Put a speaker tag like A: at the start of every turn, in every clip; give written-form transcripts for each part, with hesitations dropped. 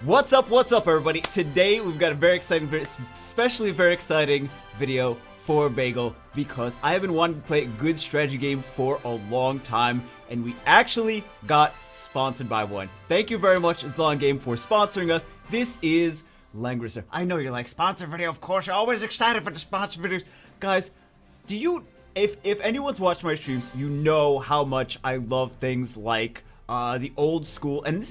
A: What's up, everybody? Today we've got a very exciting, especially very exciting video for Bagel because I have been wanting to play a good strategy game for a long time, and we actually got sponsored by one. Thank you very much, Zlon Game, for sponsoring us. This is Langrisser. I know you're like, sponsor video, of course. You're always excited for the sponsor videos. Guys, do you, if anyone's watched my streams, you know how much I love things like the old school, and this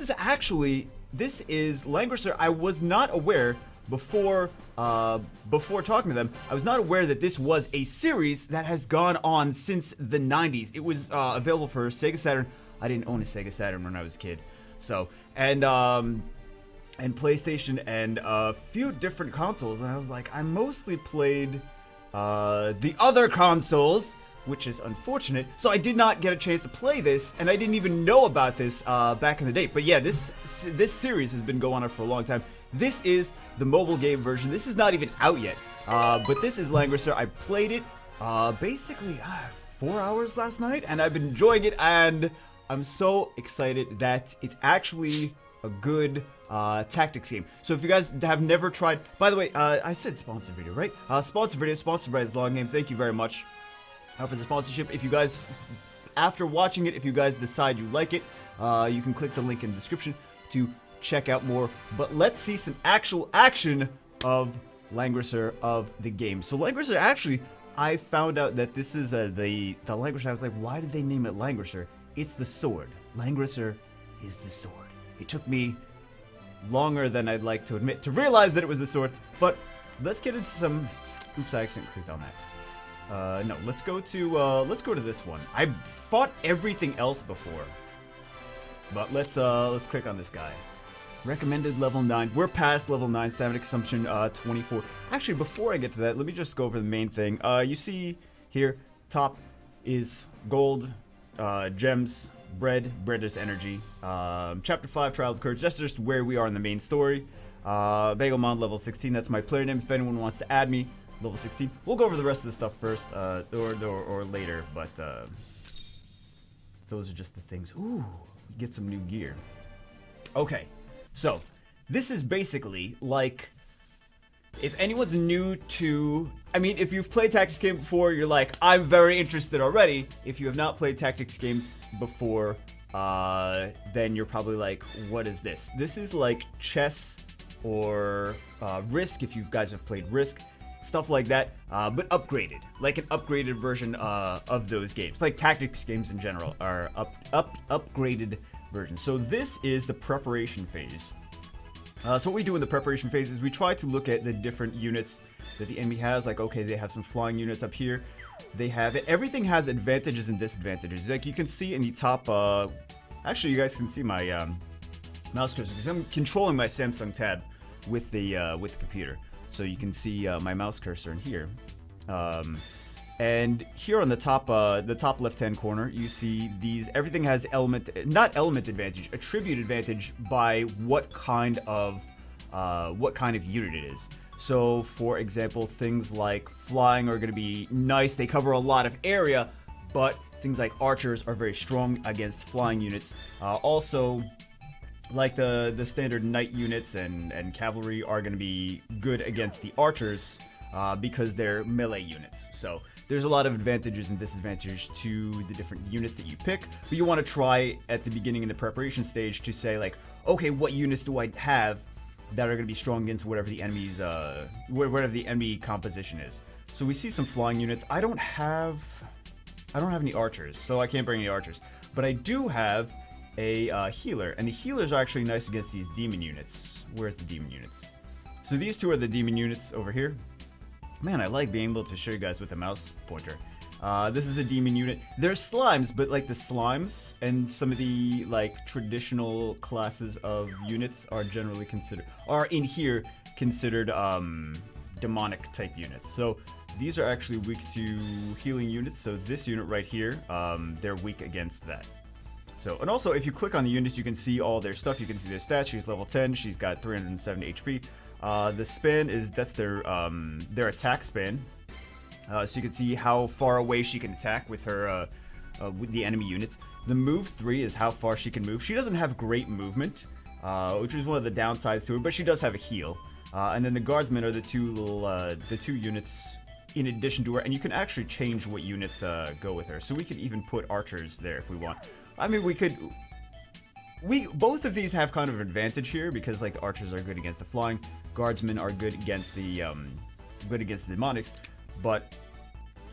A: is Langrisser. I was not aware before talking to them. I was not aware that this was a series that has gone on since the 90s. It was available for Sega Saturn. I didn't own a Sega Saturn when I was a kid. So, and PlayStation and a few different consoles. And I was like, I mostly played the other consoles, which is unfortunate. So I did not get a chance to play this, and I didn't even know about this back in the day. But yeah, this series has been going on for a long time. This is the mobile game version. This is not even out yet, but this is Langrisser. I played it basically 4 hours last night, and I've been enjoying it, and I'm so excited that it's actually a good tactics game. So if you guys have never tried, by the way, I said sponsored video, right? Sponsored video, sponsored by Zlon Game. Thank you very much for the sponsorship. If you guys, after watching it, if you guys decide you like it, you can click the link in the description to check out more. But let's see some actual action of Langrisser of the game. So Langrisser, actually, I found out that this is the Langrisser. I was like, why did they name it Langrisser? It's the sword. Langrisser is the sword. It took me longer than I'd like to admit to realize that it was the sword. But let's get into some. Oops, I accidentally clicked on that. No, let's go to this one. I fought everything else before, but let's click on this guy. Recommended level 9. We're past level 9. Stamina consumption 24. Actually, before I get to that, let me just go over the main thing. You see here, top is gold, gems, bread is energy. Chapter 5, Trial of Courage. That's just where we are in the main story. Bagelmon level 16. That's my player name. If anyone wants to add me. Level 16. We'll go over the rest of the stuff first, or later, but those are just the things. Ooh, get some new gear. Okay, so this is basically like, if anyone's new to, I mean, if you've played tactics game before, you're like, I'm very interested already. If you have not played tactics games before, then you're probably like, what is this? This is like chess or Risk, if you guys have played Risk. Stuff like that, but upgraded, like an upgraded version of those games. Like tactics games in general are upgraded versions. So this is the preparation phase. So what we do in the preparation phase is we try to look at the different units that the enemy has. Like, okay, they have some flying units up here. They have it. Everything has advantages and disadvantages. Like you can see in the top. Actually, you guys can see my mouse cursor because I'm controlling my Samsung Tab with the computer. So you can see my mouse cursor in here, and here on the top left-hand corner, you see these. Everything has not element advantage, attribute advantage by what kind of unit it is. So, for example, things like flying are going to be nice; they cover a lot of area, but things like archers are very strong against flying units. Also, like the standard knight units and cavalry are going to be good against the archers because they're melee units. So there's a lot of advantages and disadvantages to the different units that you pick. But you want to try at the beginning in the preparation stage to say like, okay, what units do I have that are going to be strong against whatever the enemy's whatever the enemy composition is. So we see some flying units. I don't have any archers, so I can't bring any archers. But I do have a healer, and the healers are actually nice against these demon units. Where's the demon units? So these two are the demon units over here. Man, I like being able to show you guys with the mouse pointer. This is a demon unit. There's slimes, but like the slimes and some of the like traditional classes of units are generally considered demonic type units. So these are actually weak to healing units. So this unit right here, they're weak against that. So, and also, if you click on the units, you can see all their stuff. You can see their stats. She's level 10. She's got 370 HP. The span that's their attack span. So you can see how far away she can attack with her with the enemy units. The move 3 is how far she can move. She doesn't have great movement, which is one of the downsides to her, but she does have a heal. And then the guardsmen are the two units in addition to her, and you can actually change what units go with her. So we could even put archers there if we want. I mean, both of these have kind of an advantage here because like the archers are good against the flying, guardsmen are good against the demonics, but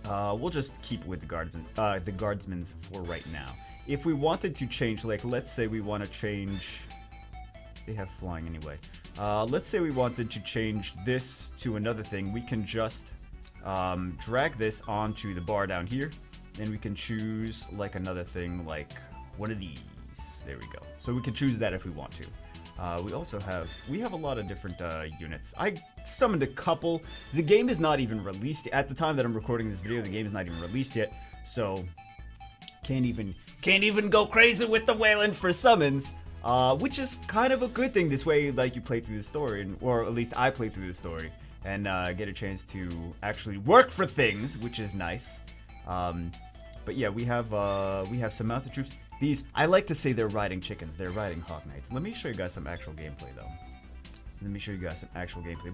A: we'll just keep with the guardsmen's for right now. If we wanted to change, like let's say we want to change, they have flying anyway. Let's say we wanted to change this to another thing, we can just drag this onto the bar down here, and we can choose like another thing, like one of these. There we go. So we can choose that if we want to. We also have a lot of different units. I summoned a couple. The game is not even released at the time that I'm recording this video. The game is not even released yet, so can't even go crazy with the Wayland for summons. Which is kind of a good thing. This way, like, you play through the story, or at least I play through the story, and get a chance to actually work for things, which is nice. But yeah, we have some mounted troops. These, I like to say they're riding chickens. They're riding Hawk Knights. Let me show you guys some actual gameplay, though.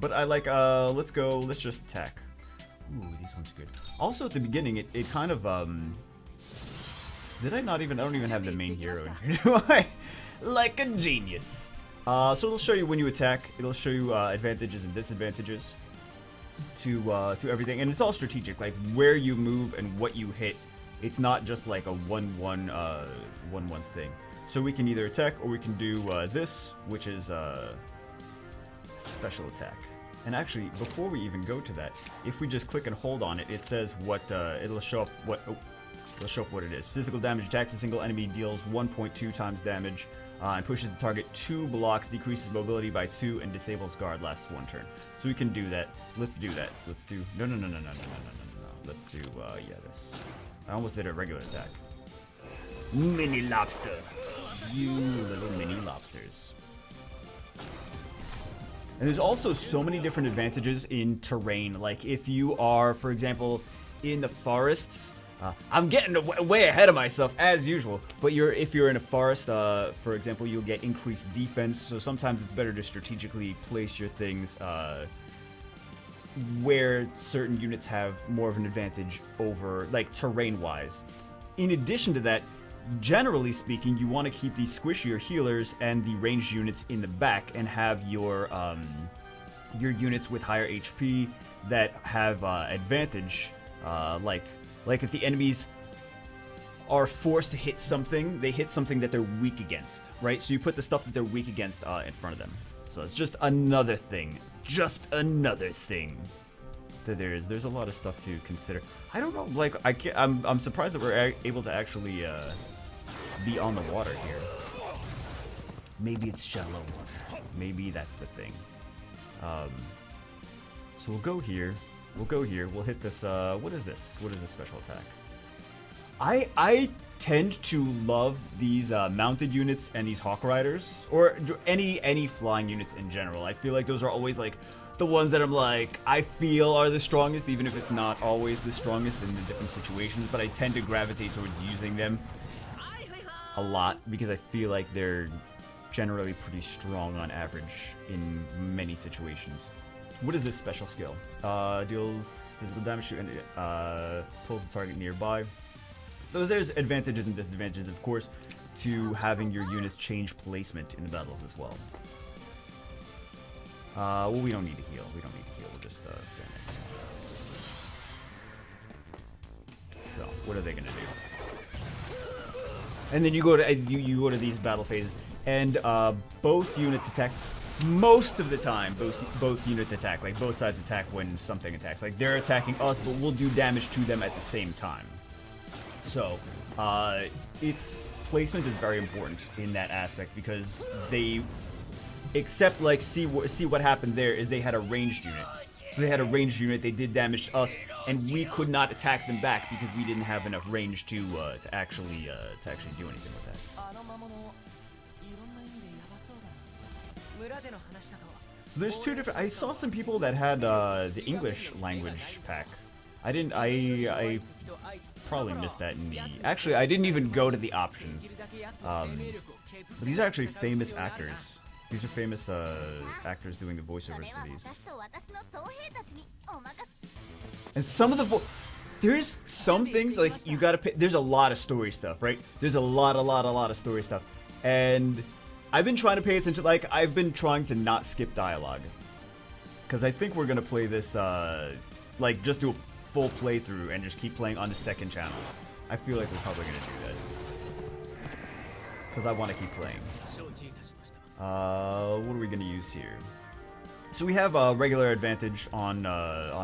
A: But I like, let's just attack. Ooh, these ones are good. Also, at the beginning, it kind of, I don't even have the main hero in here, do I? Like a genius. So it'll show you when you attack. It'll show you advantages and disadvantages to everything, and it's all strategic, like where you move and what you hit. It's not just like a 1-1 thing. So we can either attack or we can do this, which is special attack. And actually, before we even go to that, if we just click and hold on it, it says what it'll show up what. Oh, it'll show up what it is. Physical damage attacks a single enemy, deals 1.2 times damage, and pushes the target 2 blocks, decreases mobility by 2, and disables guard, lasts 1 turn. So we can do that. Let's do that. Let's do no. Let's do yeah, this. I almost did a regular attack. Mini lobster. You little mini lobsters. And there's also so many different advantages in terrain. Like if you are, for example, in the forests. I'm getting way ahead of myself as usual, but if you're in a forest, for example, you'll get increased defense. So sometimes it's better to strategically place your things where certain units have more of an advantage over, like, terrain-wise. In addition to that, generally speaking, you want to keep these squishier healers and the ranged units in the back, and have your units with higher HP that have advantage, like if the enemies are forced to hit something, they hit something that they're weak against, right? So you put the stuff that they're weak against in front of them. So it's just another thing. Just another thing that there's a lot of stuff to consider. I don't know, like I'm surprised that we're able to actually be on the water here. Maybe it's shallow water. Maybe that's the thing. So we'll go here. We'll hit this, what is this? What is this special attack? I tend to love these mounted units and these Hawk Riders, or any flying units in general. I feel like those are always like the ones that I'm like, I feel are the strongest, even if it's not always the strongest in the different situations, but I tend to gravitate towards using them a lot because I feel like they're generally pretty strong on average in many situations. What is this special skill? Deals physical damage to pulls the target nearby. So there's advantages and disadvantages, of course, to having your units change placement in the battles as well. Well, we don't need to heal. We'll just stand there. So, what are they gonna do? And then you go to you go to these battle phases, and both units attack. Most of the time, both units attack. Like, both sides attack when something attacks. Like, they're attacking us, but we'll do damage to them at the same time. So, its placement is very important in that aspect because they, except, like, see what happened there is they had a ranged unit. So they had a ranged unit, they did damage to us, and we could not attack them back because we didn't have enough range to actually do anything with that. So there's two different. I saw some people that had the English language pack. I probably missed that in the. Actually, I didn't even go to the options. But these are actually famous actors These are famous actors doing the voiceovers for these. And some of the there's some things like you gotta pay. There's a lot of story stuff, right? There's a lot of story stuff, and I've been trying to pay attention. Like I've been trying to not skip dialogue, because I think we're gonna play this like just do a full playthrough and just keep playing on the second channel. I feel like we're probably gonna do that because I want to keep playing. What are we gonna use here? So we have a regular advantage on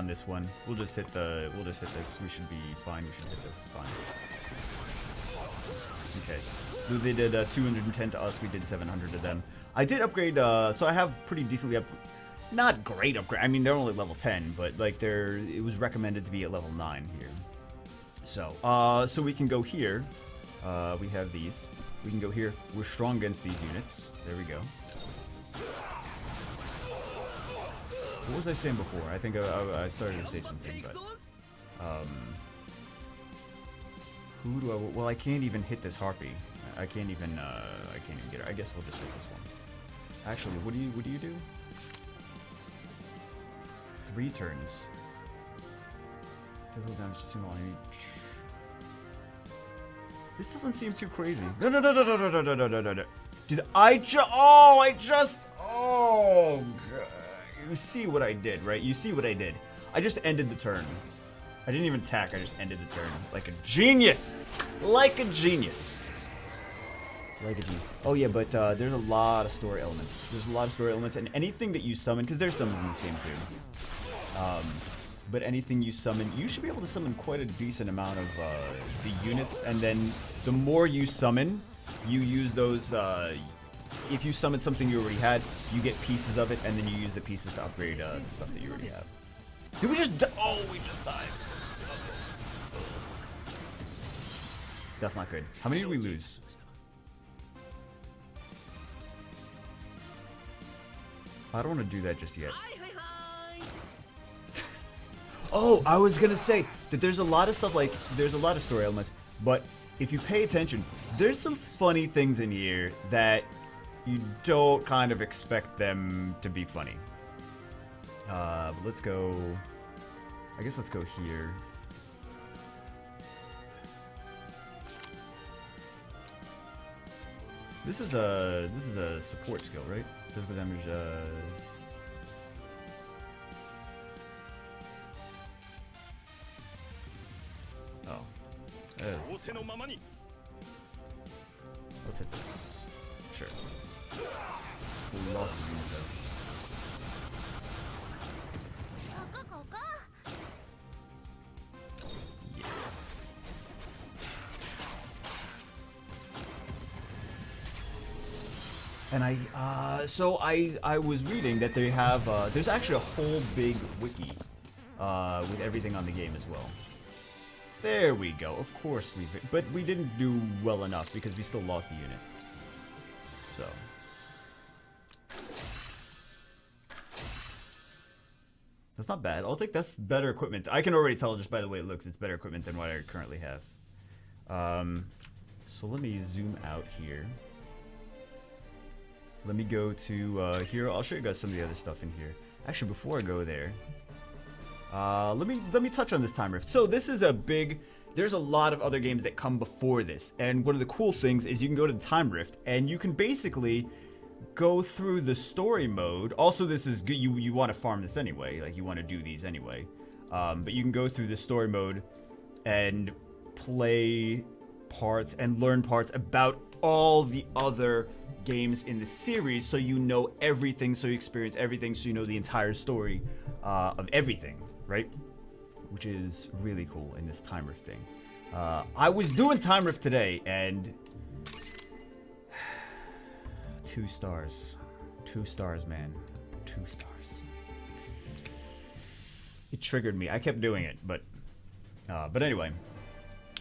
A: this one. We'll just hit this. We should be fine. We should hit this. Fine. Okay. So they did 210 to us. We did 700 to them. I did upgrade. So I have pretty decently not great upgrade. I mean, they're only level 10, but like it was recommended to be at level 9 here. So so we can go here. We have these. We can go here. We're strong against these units. There we go. What was I saying before? I think I started to say something, but who do I? Well, I can't even hit this harpy. I can't even get her. I guess we'll just hit this one. Actually, what do you do? 3 turns. Physical damage to single enemy. This doesn't seem too crazy. No. Did I just? Oh, God. You see what I did, right? You see what I did. I just ended the turn. I didn't even attack. I just ended the turn. Like a genius. Like a genius. Like a genius. Oh, yeah, but there's a lot of story elements. There's a lot of story elements. And anything that you summon, because there's summons in this game, too. But anything you summon, you should be able to summon quite a decent amount of the units. And then the more you summon, you use those... if you summon something you already had, you get pieces of it, and then you use the pieces to upgrade the stuff that you already have. Did we just die? Oh, we just died. That's not good. How many did we lose? I don't want to do that just yet. Oh, I was gonna say that there's a lot of stuff like, there's a lot of story elements, but if you pay attention, there's some funny things in here that you don't kind of expect them to be funny. But let's go, I guess let's go here. This is a support skill, right? Physical damage, oh. Let's hit this. Sure. We lost the unit though. Yeah. And I was reading that they have there's actually a whole big wiki with everything on the game as well. There we go. Of course but we didn't do well enough because we still lost the unit. So. That's not bad. I'll take that's better equipment. I can already tell just by the way it looks, it's better equipment than what I currently have. So let me zoom out here. Let me go to here. I'll show you guys some of the other stuff in here. Actually, before I go there, let me touch on this time rift. So this is a big. There's a lot of other games that come before this, and one of the cool things is you can go to the time rift and you can basically go through the story mode. Also, this is good. You want to farm this anyway. Like you want to do these anyway. But you can go through the story mode and play parts and learn parts about all the other games in the series, so you know everything, so you experience everything, so you know the entire story of everything, right? Which is really cool in this time rift thing. I was doing time rift today, and 2 stars. 2 stars, man. 2 stars. It triggered me. I kept doing it, but anyway.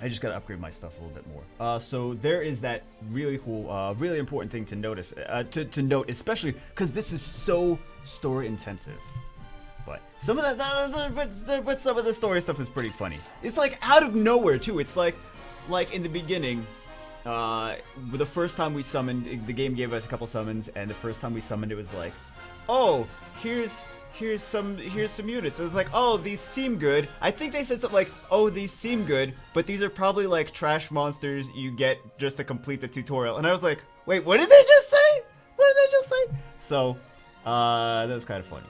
A: I just gotta upgrade my stuff a little bit more. So there is that really cool, really important thing to notice, to note, especially because this is so story intensive. But some of but some of the story stuff is pretty funny. It's like out of nowhere too. It's like in the beginning, the first time we summoned, the game gave us a couple summons, and the first time we summoned, it was like, oh, here's some units. It was like, oh, these seem good. I think they said something like, oh, these seem good, but these are probably like trash monsters you get just to complete the tutorial. And I was like, wait, what did they just say? What did they just say? So, that was kind of funny.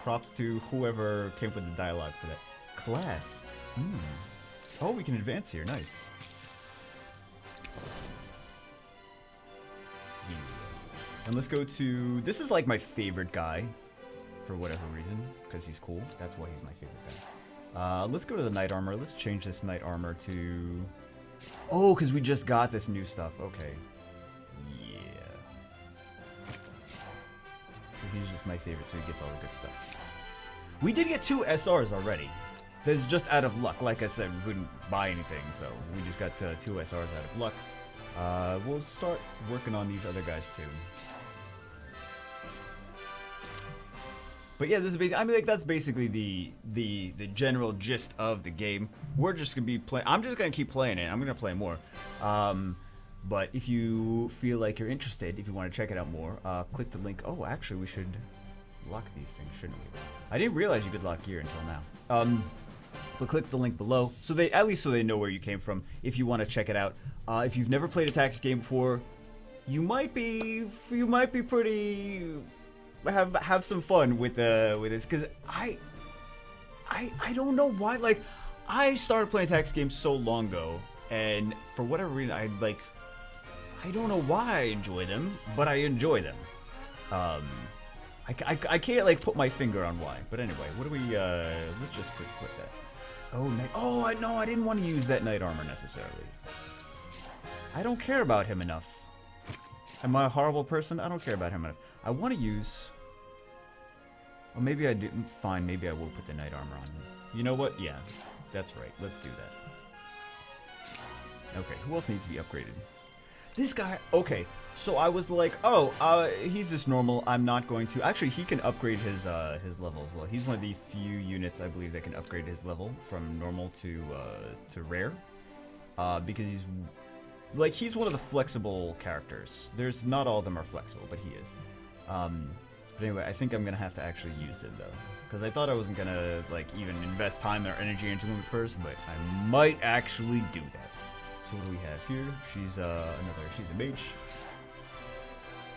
A: Props to whoever came up with the dialogue for that. Class. Oh, we can advance here. Nice. Yeah. And let's go to... This is like my favorite guy. For whatever reason. Because he's cool. That's why he's my favorite guy. Let's go to the knight armor. Let's change this knight armor to... Oh, because we just got this new stuff. Okay. Yeah. So he's just my favorite, so he gets all the good stuff. We did get 2 SRs already. That's just out of luck. Like I said, we couldn't buy anything, so we just got 2 SRs out of luck. We'll start working on these other guys too. But yeah, this is basically, I mean, like, that's basically the general gist of the game. We're just gonna be playing. I'm just gonna keep playing it. I'm gonna play more. But if you feel like you're interested, if you want to check it out more, click the link. Oh, actually, we should lock these things, shouldn't we? I didn't realize you could lock gear until now. But click the link below, so they at least so they know where you came from. If you want to check it out, if you've never played a tactics game before, you might be pretty have some fun with this, because I don't know why. Like, I started playing tactics games so long ago, and for whatever reason, I don't know why I enjoy them, but I enjoy them. I can't like put my finger on why, but anyway, what do we? Let's just quit that. Oh, no, I didn't want to use that knight armor necessarily. I don't care about him enough. Am I a horrible person? I don't care about him enough. I want to use... Or maybe I do... Fine, maybe I will put the knight armor on. You know what? Yeah, that's right. Let's do that. Okay, who else needs to be upgraded? This guy... Okay, so I was like, oh, he's just normal. I'm not going to... Actually, he can upgrade his level as well. He's one of the few units, I believe, that can upgrade his level from normal to rare. Because he's... Like, he's one of the flexible characters. There's not all of them are flexible, but he is. But anyway, I think I'm gonna have to actually use him though, because I thought I wasn't gonna like even invest time or energy into him at first, but I might actually do that. So what do we have here? She's she's a mage.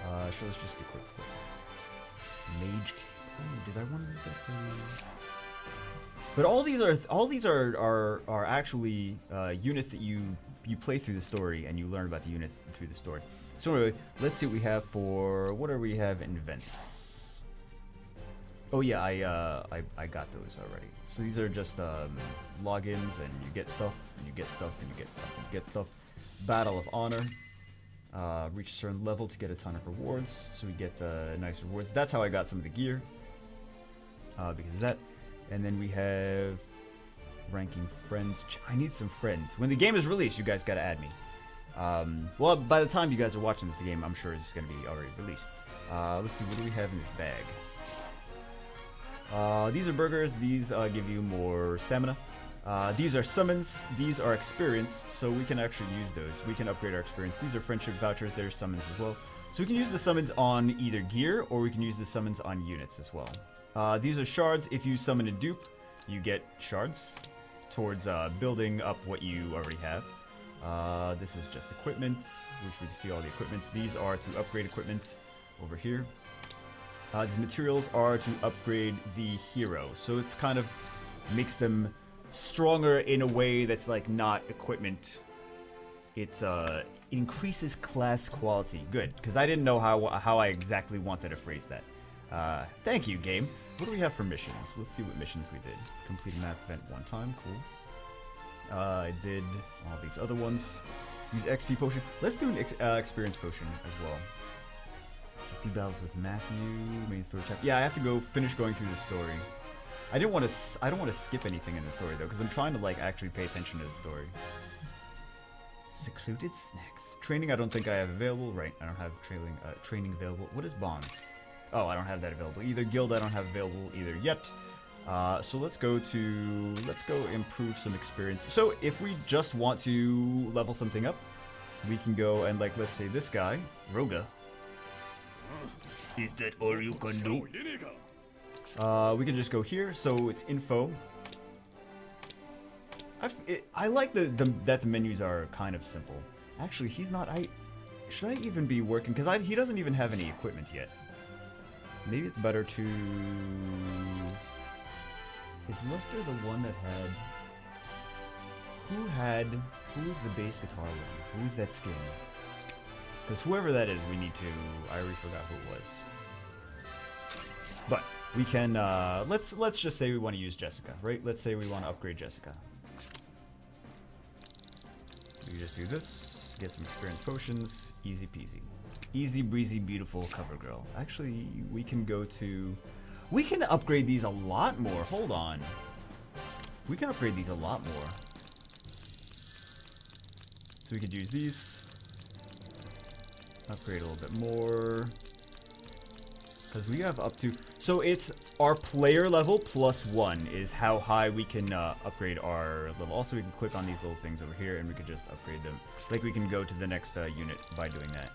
A: So let's just equip her. Mage. Oh, did I want to use that for? But all these are actually units that you play through the story and you learn about the units through the story. So anyway, let's see what we have for what do we have in events. Oh yeah, I got those already. So these are just logins, and you get stuff, and you get stuff, and you get stuff, and you get stuff. Battle of Honor. Reach a certain level to get a ton of rewards, so we get nice rewards. That's how I got some of the gear. Because of that. And then we have ranking friends. I need some friends. When the game is released, you guys gotta add me. Well, by the time you guys are watching this game, I'm sure it's gonna be already released. Let's see, what do we have in this bag? These are burgers. These give you more stamina. These are summons. These are experience, so we can actually use those. We can upgrade our experience. These are friendship vouchers. There's summons as well. So we can use the summons on either gear, or we can use the summons on units as well. These are shards. If you summon a dupe, you get shards towards building up what you already have. This is just equipment, which we can see all the equipment. These are to upgrade equipment over here. These materials are to upgrade the hero. So it's kind of makes them stronger in a way that's like not equipment. It's it increases class quality. Good, because I didn't know how I exactly wanted to phrase that. Thank you, game. What do we have for missions? Let's see what missions we did. Complete a map event one time. Cool. I did all these other ones. Use XP potion. Let's do an experience potion as well. 50 battles with Matthew. Main story chapter. Yeah, I have to go finish going through the story. I don't want to skip anything in the story though, because I'm trying to like actually pay attention to the story. Secluded snacks. Training. I don't think I have available. Right. I don't have training available. What is bonds? Oh, I don't have that available either. Guild I don't have available either yet. So let's go improve some experience. So if we just want to level something up, we can go and, like, let's say this guy, Roga. Is that all you can do? We can just go here, so it's info. I like that the menus are kind of simple. Actually, he's not. Should I even be working? Because he doesn't even have any equipment yet. Maybe it's better to. Is Lester the one that had? Who was the bass guitar one? Who's that skin? Because whoever that is, we need to. I already forgot who it was. But we can. Let's just say we want to use Jessica, right? Let's say we want to upgrade Jessica. We just do this, get some experience potions, easy peasy. Easy breezy beautiful cover girl. Actually, we can go to... We can upgrade these a lot more. Hold on. We can upgrade these a lot more. So we could use these. Upgrade a little bit more. Because we have up to... So it's our player level +1 is how high we can upgrade our level. Also, we can click on these little things over here and we could just upgrade them. Like we can go to the next unit by doing that.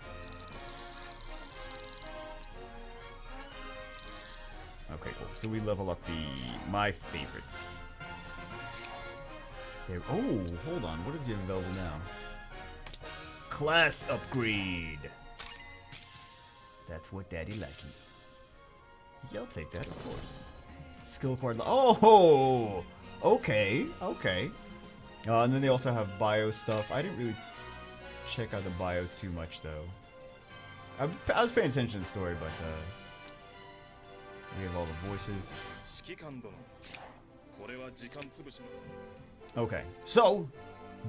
A: Okay, cool. So we level up my favorites. There. Oh, hold on. What is he available now? Class upgrade. That's what Daddy likey. Yeah, I'll take that, of course. Skill card. Oh, okay, okay. And then they also have bio stuff. I didn't really check out the bio too much, though. I was paying attention to the story, but we have all the voices. Okay, so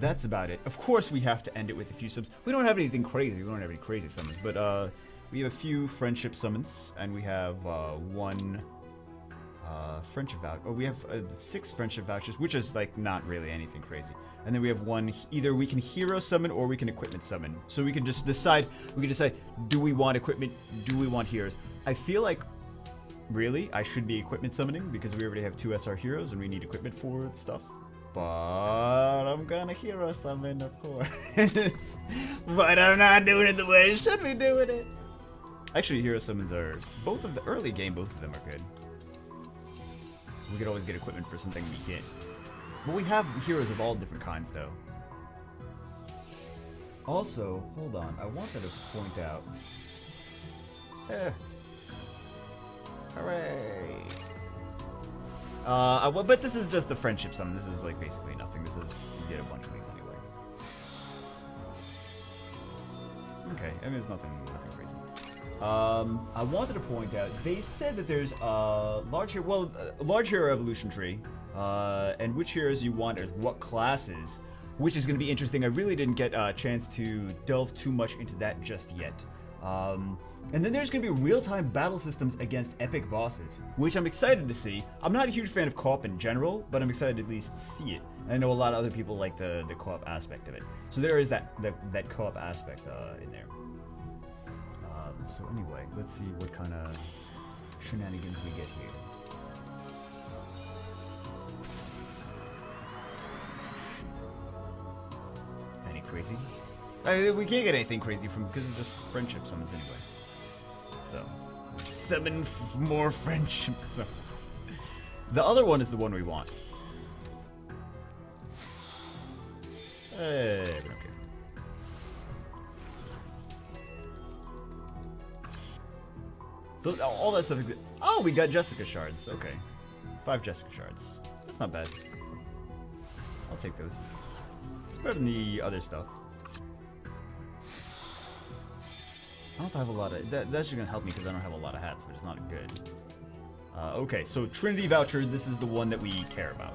A: that's about it. Of course, we have to end it with a few subs. We don't have anything crazy. We don't have any crazy summons, but we have a few friendship summons, and we have one friendship voucher. Oh, we have 6 friendship vouchers, which is like not really anything crazy. And then we have one. Either we can hero summon or we can equipment summon. So we can just decide. We can decide: do we want equipment? Do we want heroes? I feel like, really, I should be equipment summoning because we already have 2 SR heroes and we need equipment for stuff. But I'm gonna hero summon, of course. But I'm not doing it the way I should be doing it. Actually, hero summons are both of the early game. Both of them are good. We could always get equipment for something we hit. But we have heroes of all different kinds, though. Also, hold on. I wanted to point out. Hooray! But this is just the friendship summon. This is like basically nothing. This is you get a bunch of these anyway. Okay, I mean it's nothing crazy. I wanted to point out they said that there's a large hero evolution tree, and which heroes you want or what classes, which is going to be interesting. I really didn't get a chance to delve too much into that just yet. And then there's going to be real-time battle systems against epic bosses, which I'm excited to see. I'm not a huge fan of co-op in general, but I'm excited to at least see it. And I know a lot of other people like the co-op aspect of it. So there is that co-op aspect in there. So anyway, let's see what kind of shenanigans we get here. Any crazy? We can't get anything crazy from because it's just friendship summons anyway. So, 7 more friendship summons. The other one is the one we want. Hey, we don't care. All that stuff. Oh, we got Jessica shards. Okay, 5 Jessica shards. That's not bad. I'll take those. It's better than the other stuff. I don't have a lot of... That's just going to help me because I don't have a lot of hats, but it's not good. Okay, so Trinity Voucher, this is the one that we care about.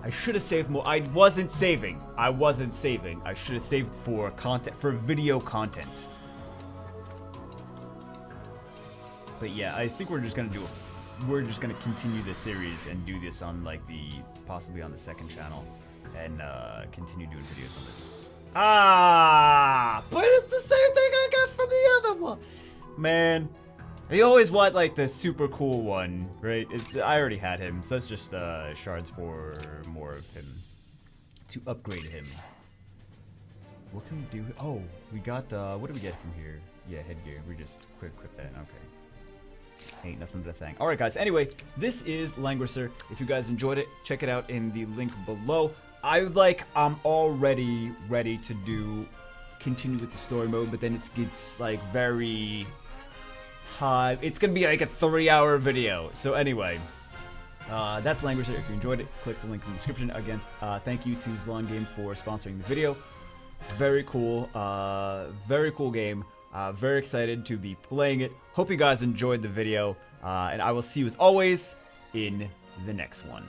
A: I should have saved more. I wasn't saving. I should have saved for content, for video content. But yeah, I think we're just going to do we're just going to continue this series and do this on like possibly on the second channel and continue doing videos on this. Ah, but it's the same thing I got from the other one. Man, you always want like the super cool one, right? I already had him, so that's just shards for more of him to upgrade him. What can we do? Oh, we got, what do we get from here? Yeah, headgear. We just quick equip that. Okay. Ain't nothing but a thing. Alright, guys. Anyway, this is Langrisser. If you guys enjoyed it, check it out in the link below. I'm already ready to continue with the story mode, but then it gets, like, very time. It's gonna be like a 3-hour video. So anyway, that's Langrisser. If you enjoyed it, click the link in the description. Again, thank you to Zlon Game for sponsoring the video. Very cool game. Very excited to be playing it. Hope you guys enjoyed the video, and I will see you as always in the next one.